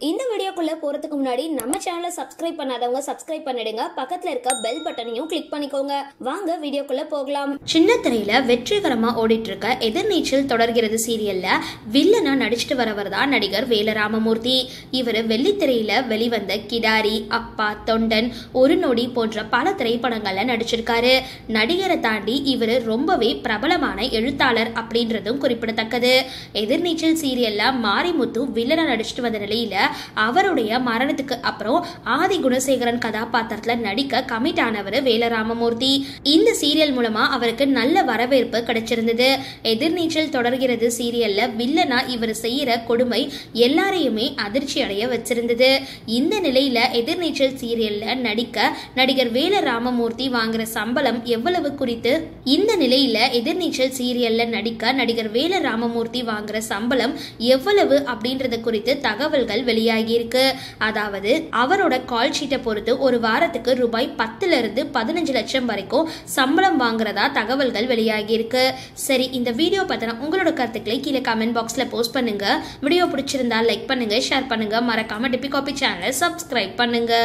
இந்த வீடியோக்குள்ள போறதுக்கு முன்னாடி நம்ம சேனலை சப்ஸ்கிரைப் பண்ணாதவங்க சப்ஸ்கிரைப் பண்ணிடுங்க. பக்கத்துல இருக்க பெல் பட்டனையும் கிளிக் பண்ணிக்கோங்க. வாங்க வீடியோக்குள்ள போகலாம். சின்ன திரையில வெற்றிகரமா ஓடிட்டு இருக்க எதிர்நீச்சல் தொடர்கிறது சீரியல்ல வில்லனா நடிச்சிட்டு வரவர் தான் நடிகர் வேல ராமமூர்த்தி. இவர் வெள்ளித்திரையில வெளிவந்த கிடாரி, அப்பா, தொண்டன், ஒரு நொடி போன்ற பல திரைப்படங்கள்ல நடிச்சிருக்காரு. நடிகரை தாண்டி இவர் ரொம்பவே பிரபலமான எழுத்தாளர் அப்படின்றதும் குறிப்பிடத்தக்கது. எதிர்நீச்சல் சீரியல்ல மாரிமுத்து வில்லனா நடிச்சிட்டு வந்த நிலையில அவருடைய மரணத்துக்கு அப்புறம் ஆதி குணசேகரன் கதாபாத்திரத்துல நடிக்க கமிட் ஆனவர் வேல ராமமூர்த்தி. இந்த சீரியல் மூலமா அவருக்கு நல்ல வரவேற்பு கிடைச்சிருந்தது. எதிர்நீச்சல் தொடர்கிறது சீரியல்ல வில்லனா இவர் செய்யற கொடுமை எல்லாரையுமே அதிர்ச்சி அடைய வச்சிருந்தது. இந்த நிலையில எதிர்நீச்சல் சீரியல்ல நடிக்க நடிகர் வேல ராமமூர்த்தி வாங்குற சம்பளம் எவ்வளவு குறித்து இந்த நிலையில எதிர்நீச்சல் சீரியல்ல நடிக்க நடிகர் வேல ராமமூர்த்தி வாங்குற சம்பளம் எவ்வளவு அப்படின்றது குறித்து தகவல்கள் வெளியாகி இருக்கு. அதாவது அவரோட கால் ஷீட்டை பொறுத்து ஒரு வாரத்துக்கு ரூபாய் 10 இருந்து 15 லட்சம் வரைக்கும் சம்பளம் வாங்குறதா தகவல்கள் வெளியாகி இருக்கு. சரி, இந்த வீடியோ பத்தின உங்களோட கருத்துக்களை கீழே கமெண்ட் பாக்ஸ்ல போஸ்ட் பண்ணுங்க. வீடியோ பிடிச்சிருந்தா லைக் பண்ணுங்க, ஷேர் பண்ணுங்க, மறக்காம டிபி காபி சேனலை சப்ஸ்கிரைப் பண்ணுங்க.